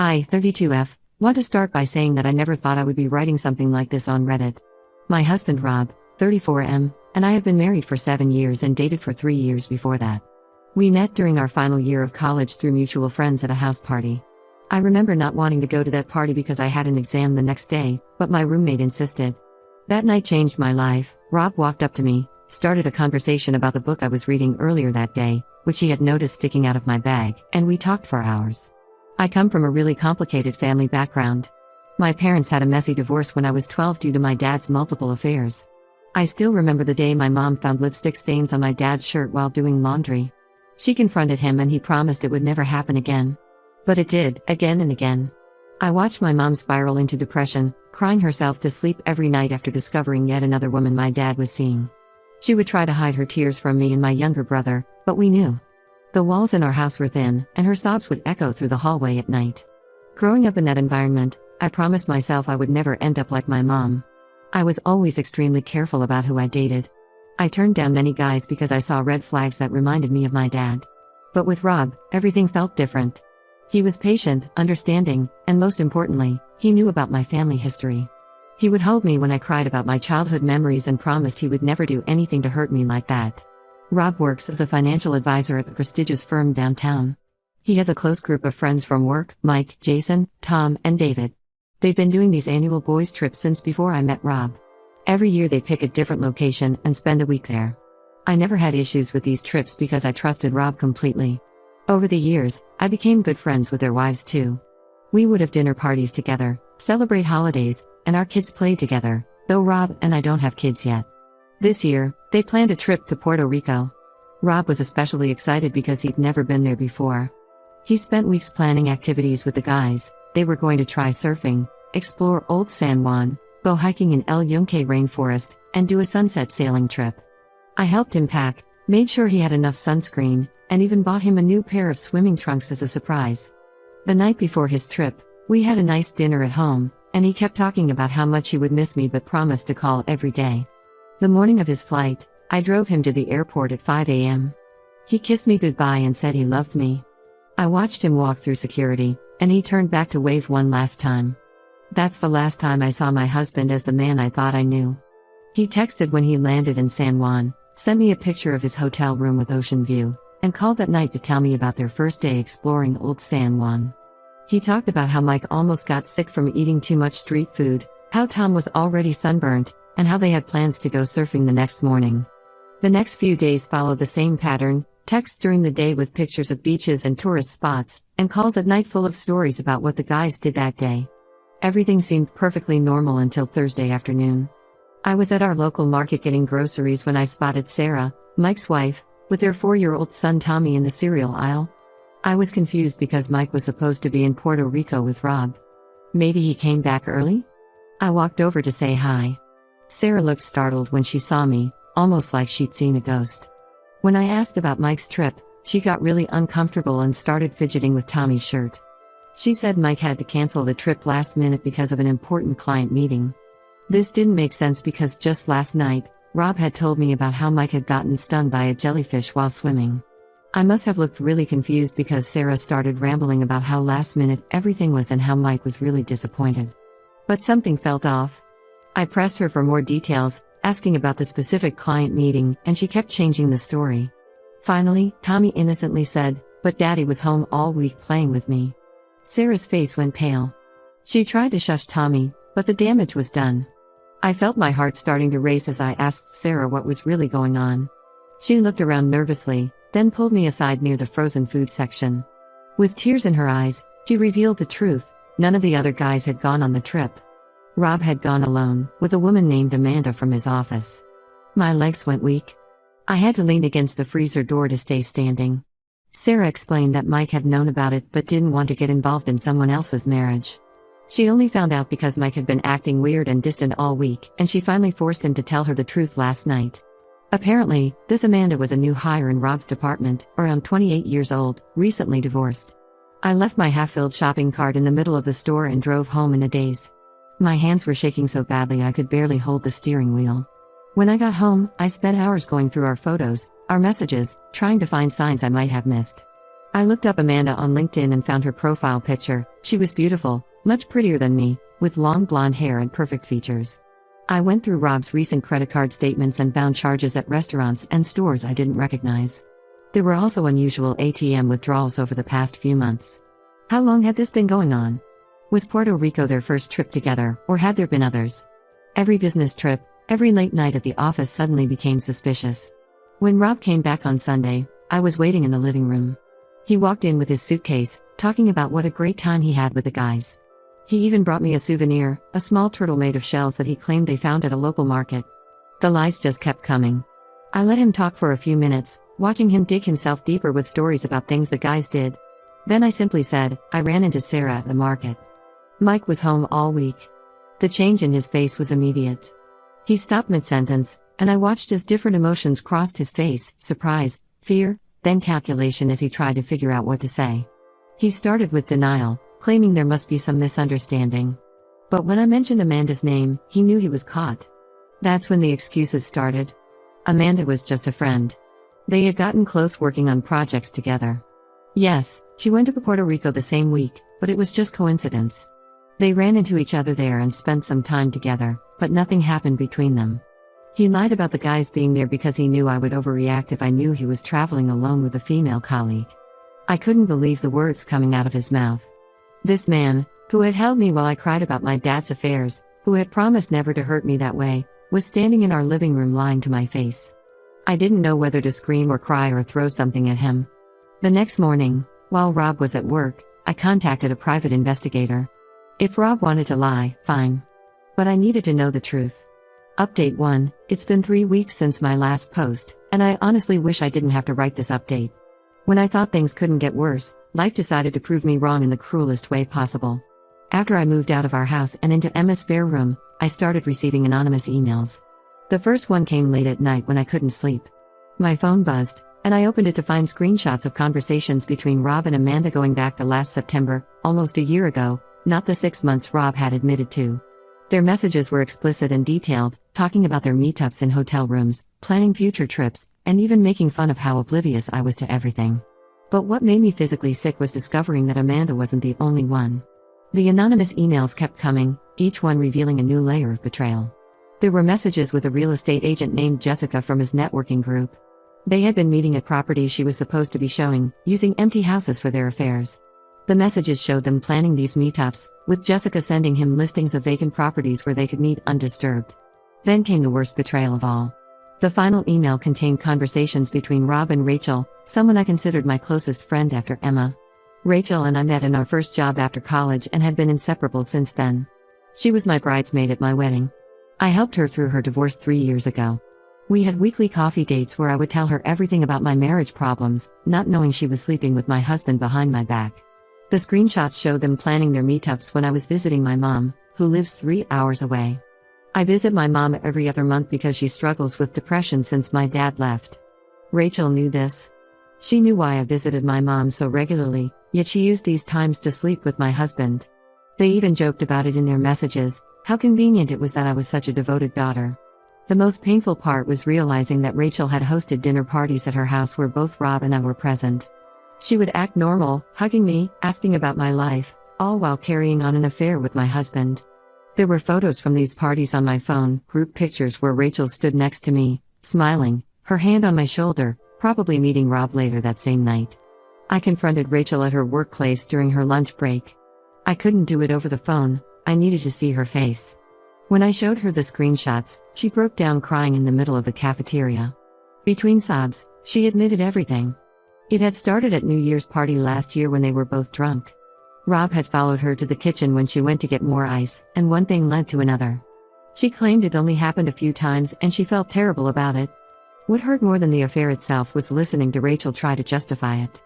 I, 32F, want to start by saying that I never thought I would be writing something like this on Reddit. My husband Rob, 34M, and I have been married for 7 years and dated for 3 years before that. We met during our final year of college through mutual friends at a house party. I remember not wanting to go to that party because I had an exam the next day, but my roommate insisted. That night changed my life. Rob walked up to me, started a conversation about the book I was reading earlier that day, which he had noticed sticking out of my bag, and we talked for hours. I come from a really complicated family background. My parents had a messy divorce when I was 12 due to my dad's multiple affairs. I still remember the day my mom found lipstick stains on my dad's shirt while doing laundry. She confronted him and he promised it would never happen again. But it did, again and again. I watched my mom spiral into depression, crying herself to sleep every night after discovering yet another woman my dad was seeing. She would try to hide her tears from me and my younger brother, but we knew. The walls in our house were thin, and her sobs would echo through the hallway at night. Growing up in that environment, I promised myself I would never end up like my mom. I was always extremely careful about who I dated. I turned down many guys because I saw red flags that reminded me of my dad. But with Rob, everything felt different. He was patient, understanding, and most importantly, he knew about my family history. He would hold me when I cried about my childhood memories and promised he would never do anything to hurt me like that. Rob works as a financial advisor at a prestigious firm downtown. He has a close group of friends from work: Mike, Jason, Tom, and David. They've been doing these annual boys' trips since before I met Rob. Every year they pick a different location and spend a week there. I never had issues with these trips because I trusted Rob completely. Over the years, I became good friends with their wives too. We would have dinner parties together, celebrate holidays, and our kids played together, though Rob and I don't have kids yet. This year, they planned a trip to Puerto Rico. Rob was especially excited because he'd never been there before. He spent weeks planning activities with the guys. They were going to try surfing, explore Old San Juan, go hiking in El Yunque rainforest, and do a sunset sailing trip. I helped him pack, made sure he had enough sunscreen, and even bought him a new pair of swimming trunks as a surprise. The night before his trip, we had a nice dinner at home, and he kept talking about how much he would miss me but promised to call every day. The morning of his flight, I drove him to the airport at 5 a.m. He kissed me goodbye and said he loved me. I watched him walk through security, and he turned back to wave one last time. That's the last time I saw my husband as the man I thought I knew. He texted when he landed in San Juan, sent me a picture of his hotel room with ocean view, and called that night to tell me about their first day exploring Old San Juan. He talked about how Mike almost got sick from eating too much street food, how Tom was already sunburnt, and how they had plans to go surfing the next morning. The next few days followed the same pattern: texts during the day with pictures of beaches and tourist spots, and calls at night full of stories about what the guys did that day. Everything seemed perfectly normal until Thursday afternoon. I was at our local market getting groceries when I spotted Sarah, Mike's wife, with their 4-year-old son Tommy in the cereal aisle. I was confused because Mike was supposed to be in Puerto Rico with Rob. Maybe he came back early? I walked over to say hi. Sarah looked startled when she saw me, almost like she'd seen a ghost. When I asked about Mike's trip, she got really uncomfortable and started fidgeting with Tommy's shirt. She said Mike had to cancel the trip last minute because of an important client meeting. This didn't make sense because just last night, Rob had told me about how Mike had gotten stung by a jellyfish while swimming. I must have looked really confused because Sarah started rambling about how last minute everything was and how Mike was really disappointed. But something felt off. I pressed her for more details, asking about the specific client meeting, and she kept changing the story. Finally, Tommy innocently said, "But Daddy was home all week playing with me." Sarah's face went pale. She tried to shush Tommy, but the damage was done. I felt my heart starting to race as I asked Sarah what was really going on. She looked around nervously, then pulled me aside near the frozen food section. With tears in her eyes, she revealed the truth: none of the other guys had gone on the trip. Rob had gone alone, with a woman named Amanda from his office. My legs went weak. I had to lean against the freezer door to stay standing. Sarah explained that Mike had known about it but didn't want to get involved in someone else's marriage. She only found out because Mike had been acting weird and distant all week, and she finally forced him to tell her the truth last night. Apparently, this Amanda was a new hire in Rob's department, around 28 years old, recently divorced. I left my half-filled shopping cart in the middle of the store and drove home in a daze. My hands were shaking so badly I could barely hold the steering wheel. When I got home, I spent hours going through our photos, our messages, trying to find signs I might have missed. I looked up Amanda on LinkedIn and found her profile picture. She was beautiful, much prettier than me, with long blonde hair and perfect features. I went through Rob's recent credit card statements and found charges at restaurants and stores I didn't recognize. There were also unusual ATM withdrawals over the past few months. How long had this been going on? Was Puerto Rico their first trip together, or had there been others? Every business trip, every late night at the office suddenly became suspicious. When Rob came back on Sunday, I was waiting in the living room. He walked in with his suitcase, talking about what a great time he had with the guys. He even brought me a souvenir, a small turtle made of shells that he claimed they found at a local market. The lies just kept coming. I let him talk for a few minutes, watching him dig himself deeper with stories about things the guys did. Then I simply said, I ran into Sarah at the market. Mike was home all week. The change in his face was immediate. He stopped mid-sentence, and I watched as different emotions crossed his face: surprise, fear, then calculation as he tried to figure out what to say. He started with denial, claiming there must be some misunderstanding. But when I mentioned Amanda's name, he knew he was caught. That's when the excuses started. Amanda was just a friend. They had gotten close working on projects together. Yes, she went to Puerto Rico the same week, but it was just coincidence. They ran into each other there and spent some time together, but nothing happened between them. He lied about the guys being there because he knew I would overreact if I knew he was traveling alone with a female colleague. I couldn't believe the words coming out of his mouth. This man, who had held me while I cried about my dad's affairs, who had promised never to hurt me that way, was standing in our living room lying to my face. I didn't know whether to scream or cry or throw something at him. The next morning, while Rob was at work, I contacted a private investigator. If Rob wanted to lie, fine. But I needed to know the truth. Update 1, it's been 3 weeks since my last post, and I honestly wish I didn't have to write this update. When I thought things couldn't get worse, life decided to prove me wrong in the cruelest way possible. After I moved out of our house and into Emma's spare room, I started receiving anonymous emails. The first one came late at night when I couldn't sleep. My phone buzzed, and I opened it to find screenshots of conversations between Rob and Amanda going back to last September, almost a year ago, not the 6 months Rob had admitted to. Their messages were explicit and detailed, talking about their meetups in hotel rooms, planning future trips, and even making fun of how oblivious I was to everything. But what made me physically sick was discovering that Amanda wasn't the only one. The anonymous emails kept coming, each one revealing a new layer of betrayal. There were messages with a real estate agent named Jessica from his networking group. They had been meeting at properties she was supposed to be showing, using empty houses for their affairs. The messages showed them planning these meetups, with Jessica sending him listings of vacant properties where they could meet undisturbed. Then came the worst betrayal of all. The final email contained conversations between Rob and Rachel, someone I considered my closest friend after Emma. Rachel and I met in our first job after college and had been inseparable since then. She was my bridesmaid at my wedding. I helped her through her divorce 3 years ago. We had weekly coffee dates where I would tell her everything about my marriage problems, not knowing she was sleeping with my husband behind my back. The screenshots showed them planning their meetups when I was visiting my mom, who lives 3 hours away. I visit my mom every other month because she struggles with depression since my dad left. Rachel knew this. She knew why I visited my mom so regularly, yet she used these times to sleep with my husband. They even joked about it in their messages, how convenient it was that I was such a devoted daughter. The most painful part was realizing that Rachel had hosted dinner parties at her house where both Rob and I were present. She would act normal, hugging me, asking about my life, all while carrying on an affair with my husband. There were photos from these parties on my phone, group pictures where Rachel stood next to me, smiling, her hand on my shoulder, probably meeting Rob later that same night. I confronted Rachel at her workplace during her lunch break. I couldn't do it over the phone, I needed to see her face. When I showed her the screenshots, she broke down crying in the middle of the cafeteria. Between sobs, she admitted everything. It had started at New Year's party last year when they were both drunk. Rob had followed her to the kitchen when she went to get more ice, and one thing led to another. She claimed it only happened a few times and she felt terrible about it. What hurt more than the affair itself was listening to Rachel try to justify it.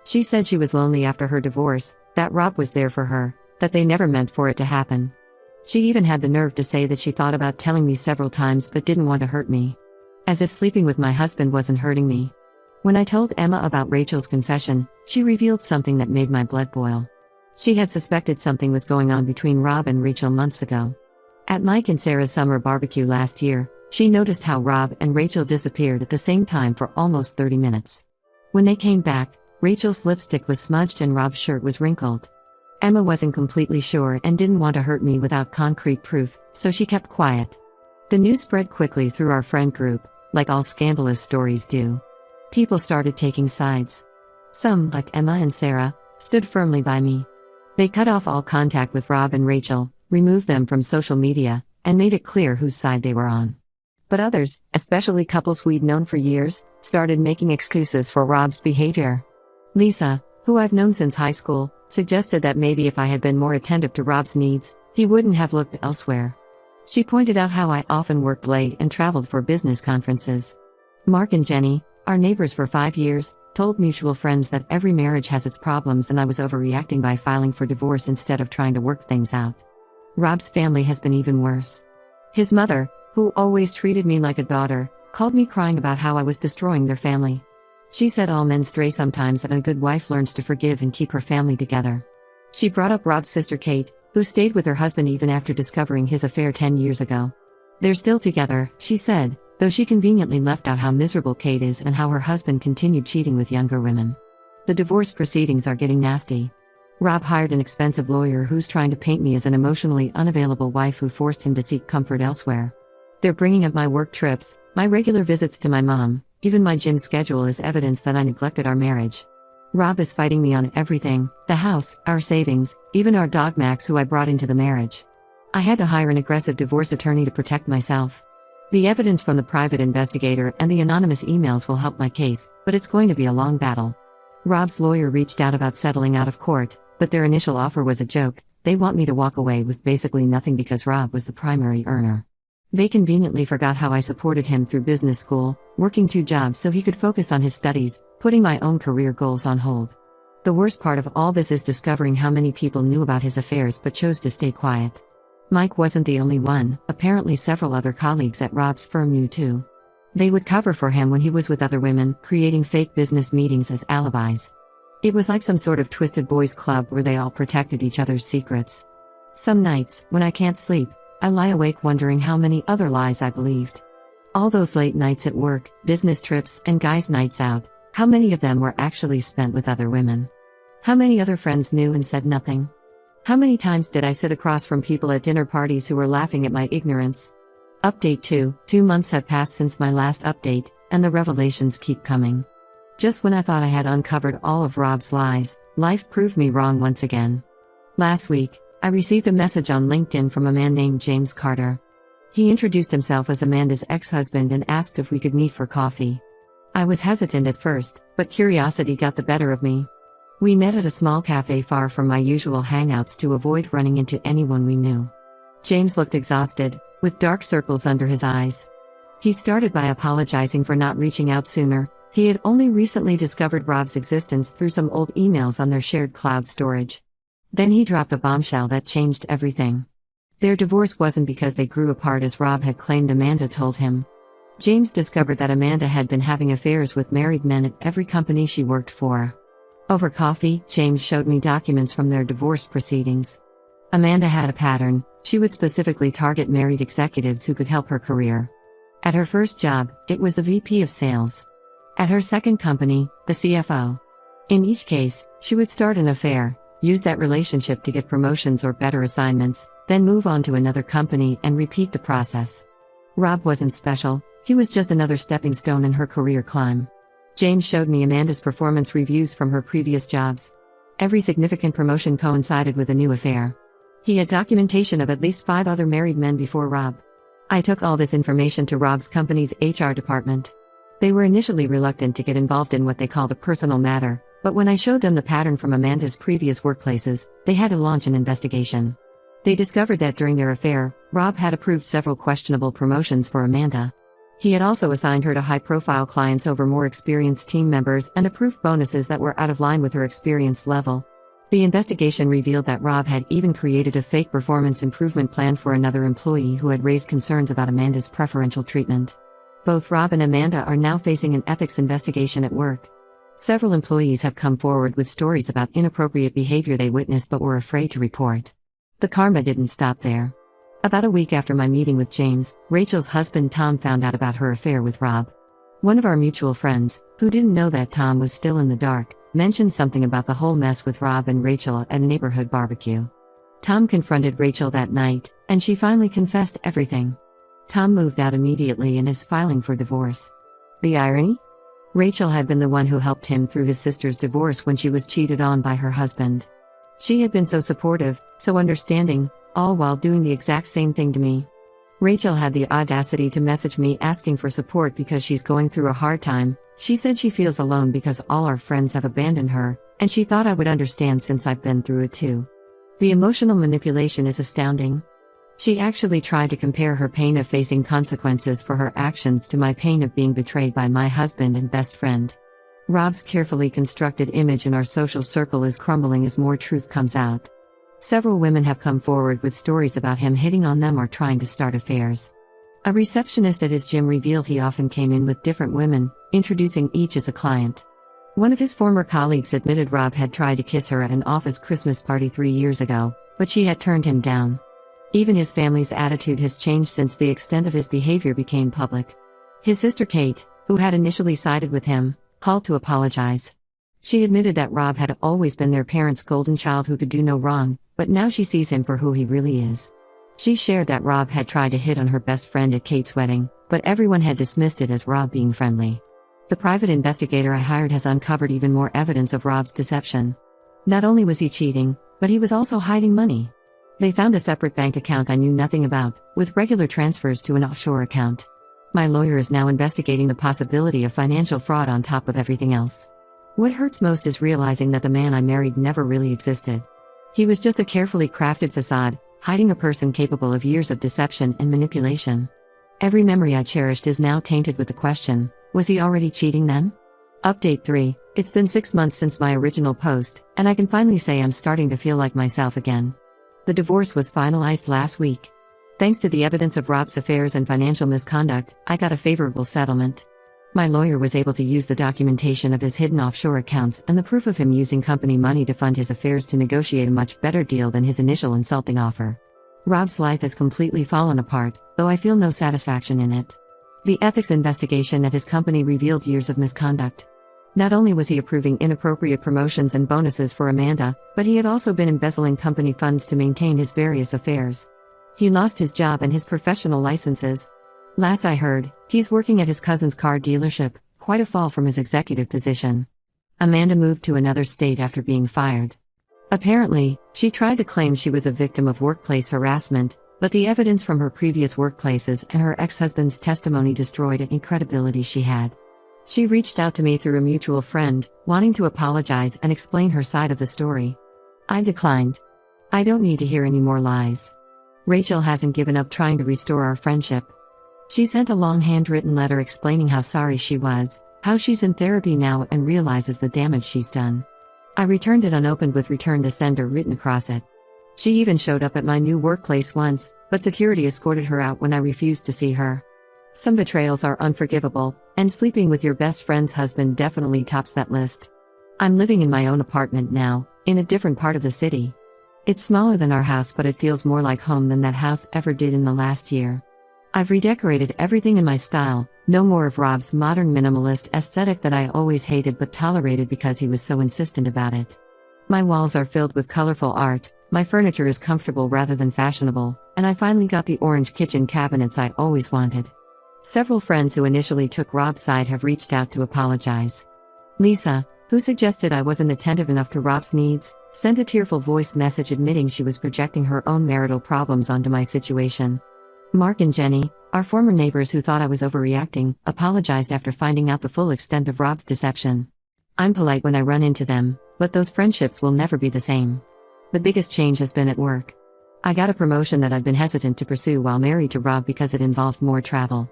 She said she was lonely after her divorce, that Rob was there for her, that they never meant for it to happen. She even had the nerve to say that she thought about telling me several times but didn't want to hurt me. As if sleeping with my husband wasn't hurting me. When I told Emma about Rachel's confession, she revealed something that made my blood boil. She had suspected something was going on between Rob and Rachel months ago. At Mike and Sarah's summer barbecue last year, she noticed how Rob and Rachel disappeared at the same time for almost 30 minutes. When they came back, Rachel's lipstick was smudged and Rob's shirt was wrinkled. Emma wasn't completely sure and didn't want to hurt me without concrete proof, so she kept quiet. The news spread quickly through our friend group, like all scandalous stories do. People started taking sides. Some, like Emma and Sarah, stood firmly by me. They cut off all contact with Rob and Rachel, removed them from social media, and made it clear whose side they were on. But others, especially couples we'd known for years, started making excuses for Rob's behavior. Lisa, who I've known since high school, suggested that maybe if I had been more attentive to Rob's needs, he wouldn't have looked elsewhere. She pointed out how I often worked late and traveled for business conferences. Mark and Jenny, our neighbors for 5 years, told mutual friends that every marriage has its problems and I was overreacting by filing for divorce instead of trying to work things out. Rob's family has been even worse. His mother, who always treated me like a daughter, called me crying about how I was destroying their family. She said all men stray sometimes and a good wife learns to forgive and keep her family together. She brought up Rob's sister Kate, who stayed with her husband even after discovering his affair 10 years ago. They're still together, she said, though she conveniently left out how miserable Kate is and how her husband continued cheating with younger women. The divorce proceedings are getting nasty. Rob hired an expensive lawyer who's trying to paint me as an emotionally unavailable wife who forced him to seek comfort elsewhere. They're bringing up my work trips, my regular visits to my mom, even my gym schedule as evidence that I neglected our marriage. Rob is fighting me on everything: the house, our savings, even our dog Max, who I brought into the marriage. I had to hire an aggressive divorce attorney to protect myself. The evidence from the private investigator and the anonymous emails will help my case, but it's going to be a long battle. Rob's lawyer reached out about settling out of court, but their initial offer was a joke. They want me to walk away with basically nothing because Rob was the primary earner. They conveniently forgot how I supported him through business school, working 2 jobs so he could focus on his studies, putting my own career goals on hold. The worst part of all this is discovering how many people knew about his affairs but chose to stay quiet. Mike wasn't the only one, apparently several other colleagues at Rob's firm knew too. They would cover for him when he was with other women, creating fake business meetings as alibis. It was like some sort of twisted boys club where they all protected each other's secrets. Some nights, when I can't sleep, I lie awake wondering how many other lies I believed. All those late nights at work, business trips, and guys' nights out, how many of them were actually spent with other women? How many other friends knew and said nothing? How many times did I sit across from people at dinner parties who were laughing at my ignorance? Update 2: 2 months have passed since my last update, and the revelations keep coming. Just when I thought I had uncovered all of Rob's lies, life proved me wrong once again. Last week, I received a message on LinkedIn from a man named James Carter. He introduced himself as Amanda's ex-husband and asked if we could meet for coffee. I was hesitant at first, but curiosity got the better of me. We met at a small cafe far from my usual hangouts to avoid running into anyone we knew. James looked exhausted, with dark circles under his eyes. He started by apologizing for not reaching out sooner. He had only recently discovered Rob's existence through some old emails on their shared cloud storage. Then he dropped a bombshell that changed everything. Their divorce wasn't because they grew apart as Rob had claimed Amanda told him. James discovered that Amanda had been having affairs with married men at every company she worked for. Over coffee, James showed me documents from their divorce proceedings. Amanda had a pattern: she would specifically target married executives who could help her career. At her first job, it was the VP of sales. At her second company, the CFO. In each case, she would start an affair, use that relationship to get promotions or better assignments, then move on to another company and repeat the process. Rob wasn't special, he was just another stepping stone in her career climb. James showed me Amanda's performance reviews from her previous jobs. Every significant promotion coincided with a new affair. He had documentation of at least 5 other married men before Rob. I took all this information to Rob's company's HR department. They were initially reluctant to get involved in what they called a personal matter, but when I showed them the pattern from Amanda's previous workplaces, they had to launch an investigation. They discovered that during their affair, Rob had approved several questionable promotions for Amanda. He had also assigned her to high-profile clients over more experienced team members and approved bonuses that were out of line with her experience level. The investigation revealed that Rob had even created a fake performance improvement plan for another employee who had raised concerns about Amanda's preferential treatment. Both Rob and Amanda are now facing an ethics investigation at work. Several employees have come forward with stories about inappropriate behavior they witnessed but were afraid to report. The karma didn't stop there. About a week after my meeting with James, Rachel's husband Tom found out about her affair with Rob. One of our mutual friends, who didn't know that Tom was still in the dark, mentioned something about the whole mess with Rob and Rachel at a neighborhood barbecue. Tom confronted Rachel that night, and she finally confessed everything. Tom moved out immediately and is filing for divorce. The irony? Rachel had been the one who helped him through his sister's divorce when she was cheated on by her husband. She had been so supportive, so understanding, all while doing the exact same thing to me. Rachel had the audacity to message me asking for support because she's going through a hard time. She said she feels alone because all our friends have abandoned her, and she thought I would understand since I've been through it too. The emotional manipulation is astounding. She actually tried to compare her pain of facing consequences for her actions to my pain of being betrayed by my husband and best friend. Rob's carefully constructed image in our social circle is crumbling as more truth comes out. Several women have come forward with stories about him hitting on them or trying to start affairs. A receptionist at his gym revealed he often came in with different women, introducing each as a client. One of his former colleagues admitted Rob had tried to kiss her at an office Christmas party 3 years ago, but she had turned him down. Even his family's attitude has changed since the extent of his behavior became public. His sister Kate, who had initially sided with him, called to apologize. She admitted that Rob had always been their parents' golden child who could do no wrong, but now she sees him for who he really is. She shared that Rob had tried to hit on her best friend at Kate's wedding, but everyone had dismissed it as Rob being friendly. The private investigator I hired has uncovered even more evidence of Rob's deception. Not only was he cheating, but he was also hiding money. They found a separate bank account I knew nothing about, with regular transfers to an offshore account. My lawyer is now investigating the possibility of financial fraud on top of everything else. What hurts most is realizing that the man I married never really existed. He was just a carefully crafted facade, hiding a person capable of years of deception and manipulation. Every memory I cherished is now tainted with the question, was he already cheating then? Update 3. It's been 6 months since my original post, and I can finally say I'm starting to feel like myself again. The divorce was finalized last week. Thanks to the evidence of Rob's affairs and financial misconduct, I got a favorable settlement. My lawyer was able to use the documentation of his hidden offshore accounts and the proof of him using company money to fund his affairs to negotiate a much better deal than his initial insulting offer. Rob's life has completely fallen apart, though I feel no satisfaction in it. The ethics investigation at his company revealed years of misconduct. Not only was he approving inappropriate promotions and bonuses for Amanda, but he had also been embezzling company funds to maintain his various affairs. He lost his job and his professional licenses. Last I heard, he's working at his cousin's car dealership, quite a fall from his executive position. Amanda moved to another state after being fired. Apparently, she tried to claim she was a victim of workplace harassment, but the evidence from her previous workplaces and her ex-husband's testimony destroyed any credibility she had. She reached out to me through a mutual friend, wanting to apologize and explain her side of the story. I declined. I don't need to hear any more lies. Rachel hasn't given up trying to restore our friendship. She sent a long handwritten letter explaining how sorry she was, how she's in therapy now and realizes the damage she's done. I returned it unopened with return to sender written across it. She even showed up at my new workplace once, but security escorted her out when I refused to see her. Some betrayals are unforgivable, and sleeping with your best friend's husband definitely tops that list. I'm living in my own apartment now, in a different part of the city. It's smaller than our house, but it feels more like home than that house ever did in the last year. I've redecorated everything in my style, no more of Rob's modern minimalist aesthetic that I always hated but tolerated because he was so insistent about it. My walls are filled with colorful art, my furniture is comfortable rather than fashionable, and I finally got the orange kitchen cabinets I always wanted. Several friends who initially took Rob's side have reached out to apologize. Lisa, who suggested I wasn't attentive enough to Rob's needs, sent a tearful voice message admitting she was projecting her own marital problems onto my situation. Mark and Jenny, our former neighbors who thought I was overreacting, apologized after finding out the full extent of Rob's deception. I'm polite when I run into them, but those friendships will never be the same. The biggest change has been at work. I got a promotion that I'd been hesitant to pursue while married to Rob because it involved more travel.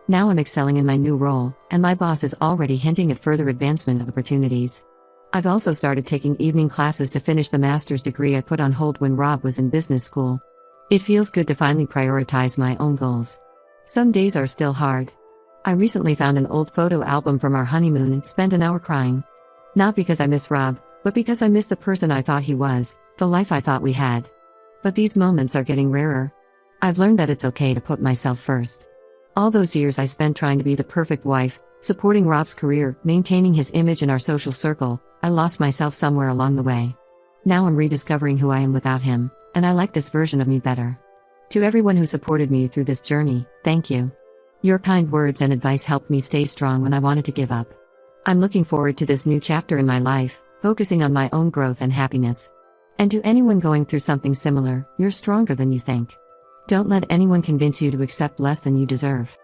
Now I'm excelling in my new role, and my boss is already hinting at further advancement opportunities. I've also started taking evening classes to finish the master's degree I put on hold when Rob was in business school. It feels good to finally prioritize my own goals. Some days are still hard. I recently found an old photo album from our honeymoon and spent an hour crying. Not because I miss Rob, but because I miss the person I thought he was, the life I thought we had. But these moments are getting rarer. I've learned that it's okay to put myself first. All those years I spent trying to be the perfect wife, supporting Rob's career, maintaining his image in our social circle, I lost myself somewhere along the way. Now I'm rediscovering who I am without him, and I like this version of me better. To everyone who supported me through this journey, thank you. Your kind words and advice helped me stay strong when I wanted to give up. I'm looking forward to this new chapter in my life, focusing on my own growth and happiness. And to anyone going through something similar, you're stronger than you think. Don't let anyone convince you to accept less than you deserve.